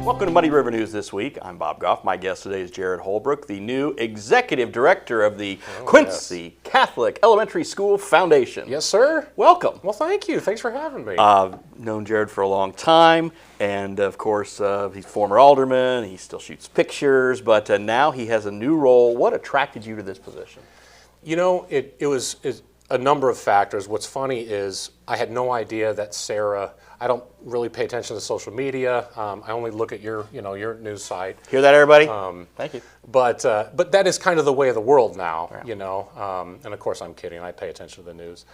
Welcome to Muddy River News this week. I'm Bob Gough. My guest today is Jared Holbrook, the new executive director of the Quincy Catholic Elementary School Foundation. Yes, sir. Welcome. Well, thank you. Thanks for having me. I've known Jared for a long time, and of course, he's former alderman. He still shoots pictures, but now he has a new role. What attracted you to this position? You know, it was a number of factors. What's funny is I had no idea that Sarah. I don't really pay attention to social media. I only look at your news site. Hear that, everybody? Thank you. But that is kind of the way of the world now, And of course, I'm kidding. I pay attention to the news.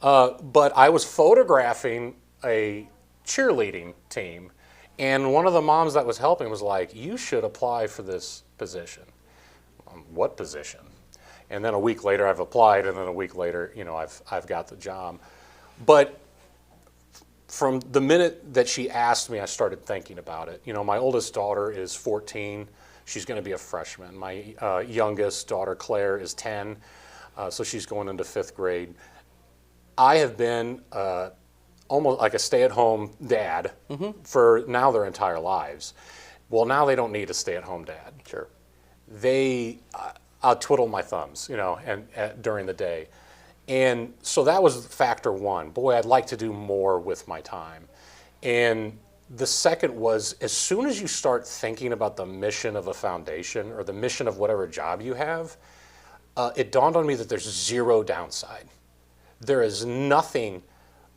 But I was photographing a cheerleading team, and one of the moms that was helping was like, "You should apply for this position." What position? And then a week later, I've applied, and then a week later, I've got the job. But from the minute that she asked me, I started thinking about it. My oldest daughter is 14. She's going to be a freshman. My youngest daughter, Claire, is 10, so she's going into 5th grade. I have been almost like a stay-at-home dad for now their entire lives. Well, now they don't need a stay-at-home dad. Sure. I'll twiddle my thumbs, and during the day. And so that was factor one. Boy, I'd like to do more with my time. And the second was, as soon as you start thinking about the mission of a foundation or the mission of whatever job you have, it dawned on me that there's zero downside. There is nothing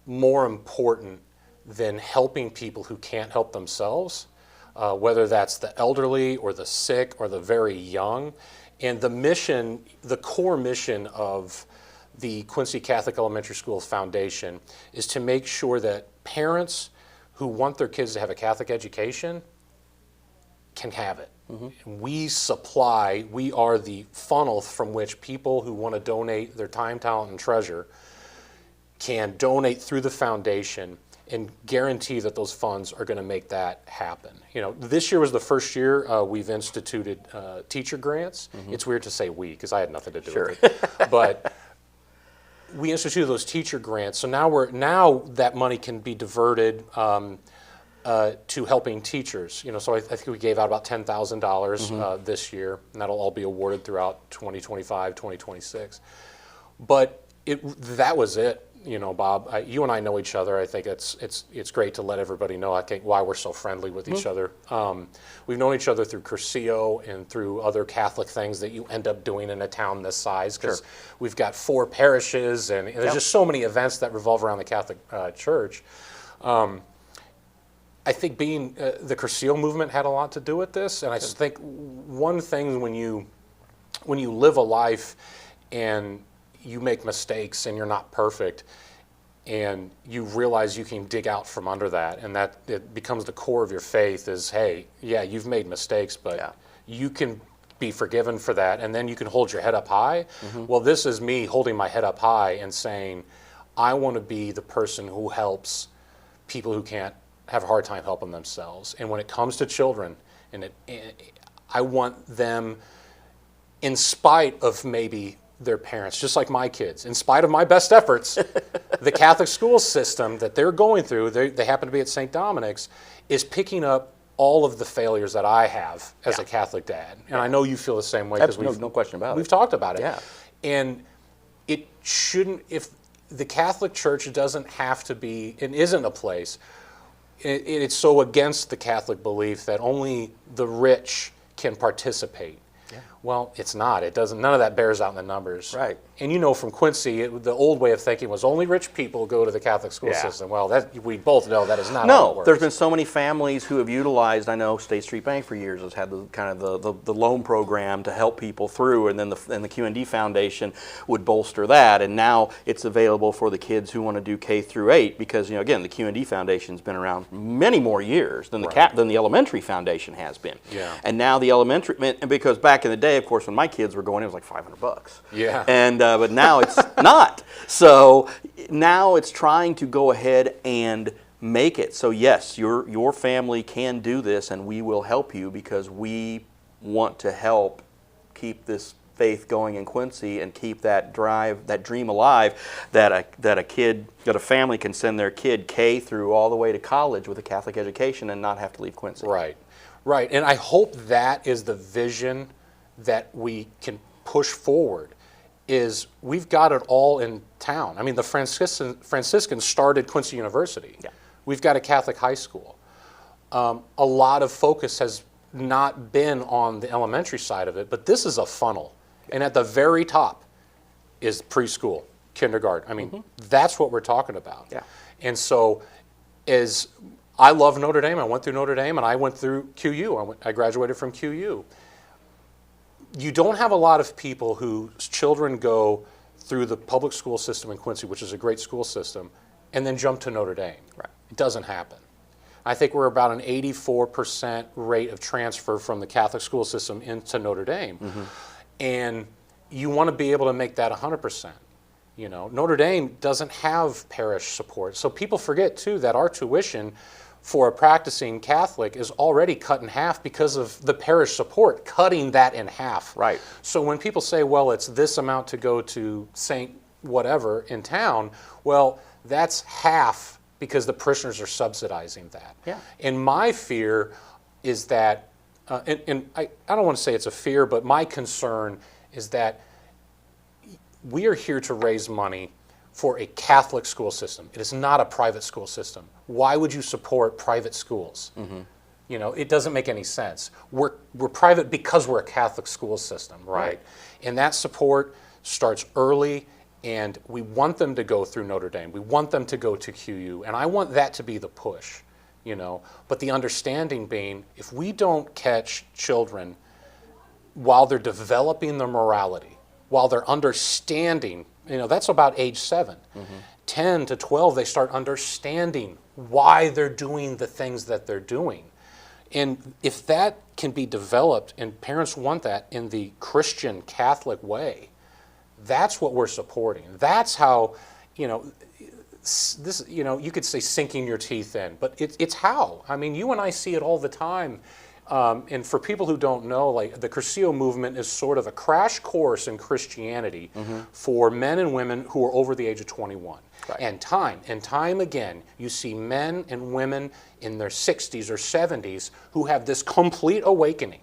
more important than helping people who can't help themselves, whether that's the elderly or the sick or the very young. And the mission, the core mission of the Quincy Catholic Elementary School Foundation is to make sure that parents who want their kids to have a Catholic education can have it. We are the funnel from which people who want to donate their time, talent, and treasure can donate through the foundation and guarantee that those funds are going to make that happen. This year was the first year we've instituted teacher grants. It's weird to say we, because I had nothing to do with it. But we instituted those teacher grants, so now that money can be diverted to helping teachers. So I think we gave out about $10,000 this year, and that'll all be awarded throughout 2025, 2026. But that was it. Bob, you and I know each other. I think it's great to let everybody know, I think, why we're so friendly with each other. We've known each other through Qces and through other Catholic things that you end up doing in a town this size, because we've got 4 parishes, and there's just so many events that revolve around the Catholic Church. I think being the Qces movement had a lot to do with this, and I just think one thing when you live a life and you make mistakes and you're not perfect, and you realize you can dig out from under that, and that it becomes the core of your faith is, hey, yeah, you've made mistakes, but you can be forgiven for that, and then you can hold your head up high. Well, this is me holding my head up high and saying, I want to be the person who helps people who can't have a hard time helping themselves. And when it comes to children, I want them, in spite of maybe their parents, just like my kids, in spite of my best efforts, the Catholic school system that they're going through, they happen to be at St. Dominic's, is picking up all of the failures that I have as a Catholic dad. And I know you feel the same way, because no question about it. We've talked about it. Yeah. And it shouldn't, if the Catholic Church doesn't have to be, and isn't a place, it's so against the Catholic belief that only the rich can participate. Well, it's not. It doesn't. None of that bears out in the numbers. Right. And from Quincy, the old way of thinking was only rich people go to the Catholic school system. Well, we both know that is not how it works. There's been so many families who have utilized. I know State Street Bank for years has had the loan program to help people through, and then the QND Foundation would bolster that, and now it's available for the kids who want to do K through 8, because again, the QND Foundation's been around many more years than the Elementary Foundation has been. Yeah. And now the elementary, and because back in the day, of course, when my kids were going, it was like $500. Yeah. And but now it's not. So now it's trying to go ahead and make it so, yes, your family can do this, and we will help you, because we want to help keep this faith going in Quincy and keep that drive, that dream alive, that a family can send their kid K through all the way to college with a Catholic education and not have to leave Quincy. Right. Right, and I hope that is the vision that we can push forward, is we've got it all in town. I mean, the Franciscans started Quincy University. Yeah. We've got a Catholic high school. A lot of focus has not been on the elementary side of it, but this is a funnel. And at the very top is preschool, kindergarten. I mean, that's what we're talking about. Yeah. And so as I love Notre Dame, I went through Notre Dame, and I went through QU. I graduated from QU. You don't have a lot of people whose children go through the public school system in Quincy, which is a great school system, and then jump to Notre Dame. Right. It doesn't happen. I think we're about an 84% rate of transfer from the Catholic school system into Notre Dame. And you want to be able to make that 100%. You know, Notre Dame doesn't have parish support. So people forget, too, that our tuition for a practicing Catholic is already cut in half because of the parish support, cutting that in half. Right. So when people say, well, it's this amount to go to St. whatever in town, well, that's half because the parishioners are subsidizing that. Yeah. And my fear is that, and I don't want to say it's a fear, but my concern is that we are here to raise money for a Catholic school system. It is not a private school system. Why would you support private schools? You know, it doesn't make any sense. We're private because we're a Catholic school system, right? And that support starts early, and we want them to go through Notre Dame. We want them to go to QU, and I want that to be the push, you know. But the understanding being, if we don't catch children while they're developing their morality, while they're understanding, you know, that's about age 7. 10 to 12, they start understanding why they're doing the things that they're doing. And if that can be developed, and parents want that in the Christian Catholic way, that's what we're supporting. That's how, you know, this, you know, you could say sinking your teeth in, but it's how. I mean, you and I see it all the time. And for people who don't know, like the Cursillo movement is sort of a crash course in Christianity for men and women who are over the age of 21. Right. And time again, you see men and women in their 60s or 70s who have this complete awakening.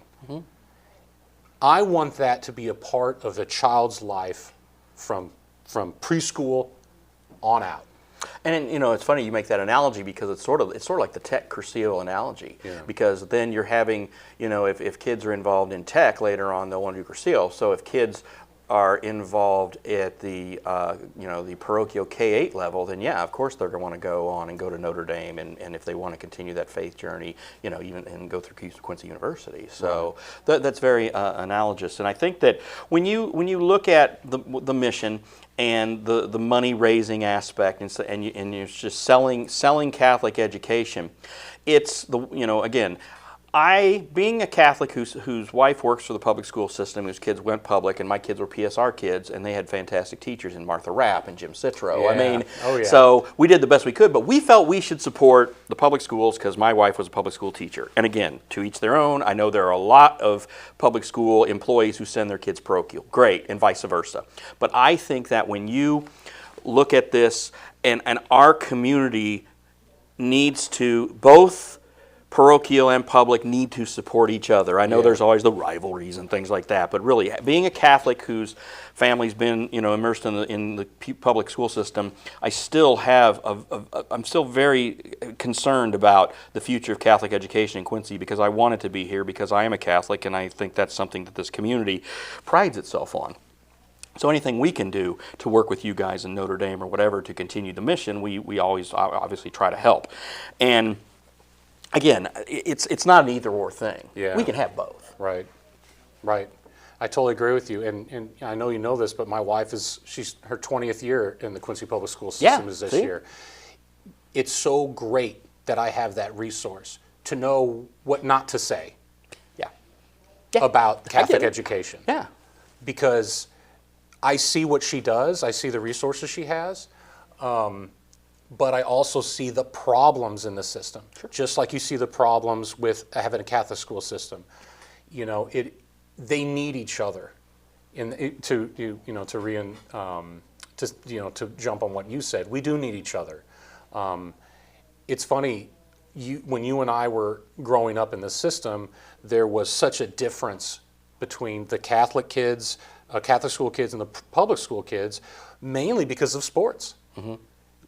I want that to be a part of a child's life from preschool on out. And you know, it's funny you make that analogy because it's sort of like the tech Cursillo analogy. Yeah. Because then you're having, you know, if kids are involved in tech later on, they'll want to do Cursillo. So if kids are involved at the you know, the parochial K-8 level, then yeah, of course they're going to want to go on and go to Notre Dame, and if they want to continue that faith journey, you know, even and go through Quincy University. So that's very analogous. And I think that when you look at the mission and the money raising aspect, and you're just selling Catholic education, it's the, you know, again, being a Catholic whose wife works for the public school system, whose kids went public, and my kids were PSR kids, and they had fantastic teachers in Martha Rapp and Jim Citro. Yeah. I mean, Oh, yeah. so we did the best we could, but we felt we should support the public schools because my wife was a public school teacher. And again, to each their own. I know there are a lot of public school employees who send their kids parochial. Great, and vice versa. But I think that when you look at this, and our community needs to, both parochial and public need to support each other. I know there's always the rivalries and things like that, but really, being a Catholic whose family's been, you know, immersed in the public school system, I still have I'm still very concerned about the future of Catholic education in Quincy, because I want it to be here because I am a Catholic, and I think that's something that this community prides itself on. So anything we can do to work with you guys in Notre Dame or whatever to continue the mission, we always obviously try to help. And again, it's not an either-or thing. Yeah. We can have both. Right. I totally agree with you, and I know you know this, but my wife she's her 20th year in the Quincy Public School system is this year. It's so great that I have that resource to know what not to say about Catholic education. Yeah. Because I see what she does, I see the resources she has, but I also see the problems in the system. Sure. Just like you see the problems with having a Catholic school system. You know, they need each other to jump on what you said. We do need each other. It's funny, when you and I were growing up in the system, there was such a difference between the Catholic kids, Catholic school kids, and the public school kids, mainly because of sports.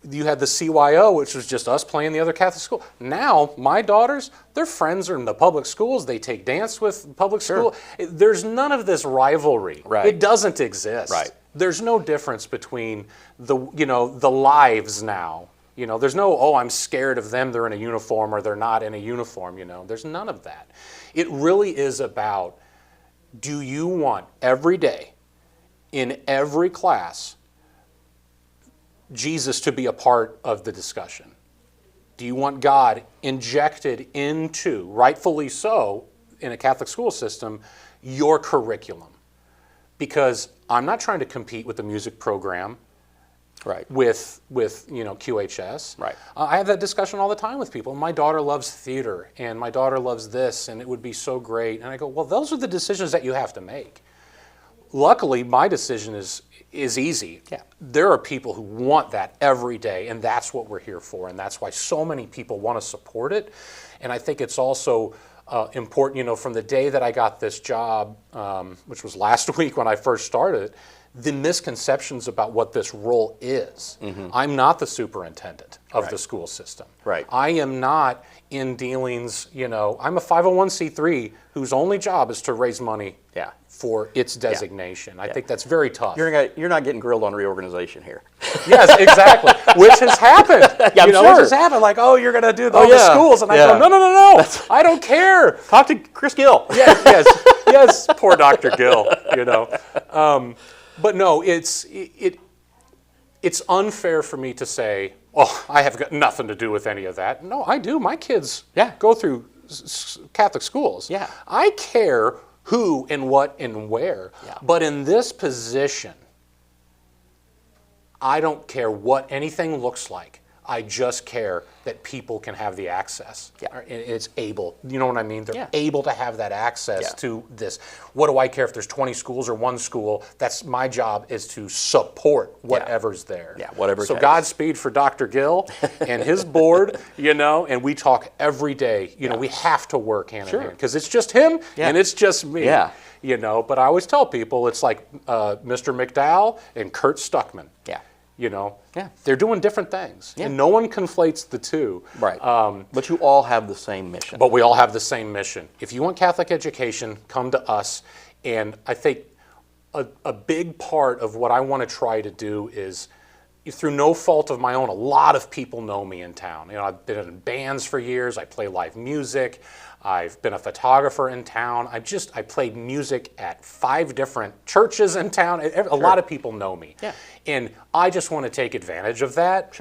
You had the CYO, which was just us playing the other Catholic school. Now, my daughters, their friends are in the public schools. They take dance with public school. There's none of this rivalry. Right. It doesn't exist. Right. There's no difference between the lives now. There's no, oh, I'm scared of them. They're in a uniform or they're not in a uniform. There's none of that. It really is about, do you want every day in every class Jesus to be a part of the discussion? Do you want God injected into, rightfully so, in a Catholic school system, your curriculum? Because I'm not trying to compete with the music program, Right. with QHS. Right. I have that discussion all the time with people. My daughter loves theater, and my daughter loves this, and it would be so great. And I go, well, those are the decisions that you have to make. Luckily, my decision is easy. Yeah. There are people who want that every day, and that's what we're here for, and that's why so many people want to support it. And I think it's also important, from the day that I got this job, which was last week when I first started, the misconceptions about what this role is. I'm not the superintendent of the school system. Right. I am not in dealings, I'm a 501c3 whose only job is to raise money for its designation. I think that's very tough. You're not getting grilled on reorganization here. Yes, exactly. Which has happened. Yeah, I'm Which sure. has happened. Like, oh, you're going to do all the schools. And I go, no. I don't care. Talk to Chris Gill. Yes. Poor Dr. Gill, But no, it's unfair for me to say, oh, I have got nothing to do with any of that. No, I do. My kids go through Catholic schools. Yeah. I care who and what and where. Yeah. But in this position, I don't care what anything looks like. I just care that people can have the access. Yeah. It's able, you know what I mean? They're able to have that access to this. What do I care if there's 20 schools or one school? That's my job, is to support whatever's there. Yeah, whatever it So takes. Godspeed for Dr. Gill and his board, and we talk every day. We have to work hand in hand, because it's just him and it's just me. Yeah. But I always tell people it's like Mr. McDowell and Kurt Stuckman. They're doing different things, and no one conflates the two. Right. But you all have the same mission. But we all have the same mission. If you want Catholic education, come to us. And I think a big part of what I want to try to do is, through no fault of my own, a lot of people know me in town. I've been in bands for years. I play live music. I've been a photographer in town. I played music at 5 different churches in town. A lot of people know me. Yeah. And I just want to take advantage of that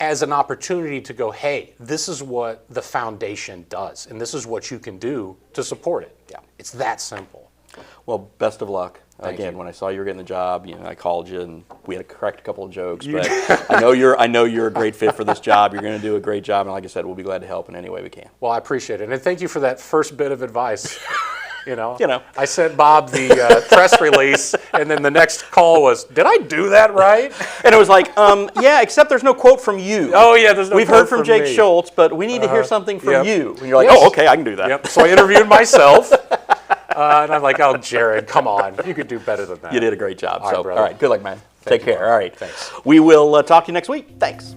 as an opportunity to go, hey, this is what the foundation does, and this is what you can do to support it. Yeah. It's that simple. Well, best of luck. Thank Again, you. when I saw you were getting the job, I called you and we had to correct a couple of jokes. But I know you're a great fit for this job. You're going to do a great job, and like I said, we'll be glad to help in any way we can. Well, I appreciate it, and thank you for that first bit of advice. I sent Bob the press release, and then the next call was, did I do that right? And it was like, yeah, except there's no quote from you. Oh, yeah, there's no We've quote heard from Jake me. Schultz, but we need to hear something from you. And you're like, Yes. oh, okay, I can do that. Yep. So I interviewed myself, and I'm like, oh, Jared, come on. You could do better than that. You did a great job. All right, All brother. right, good luck, man. Thank Take you, care. brother. All right. Thanks. We will talk to you next week. Thanks.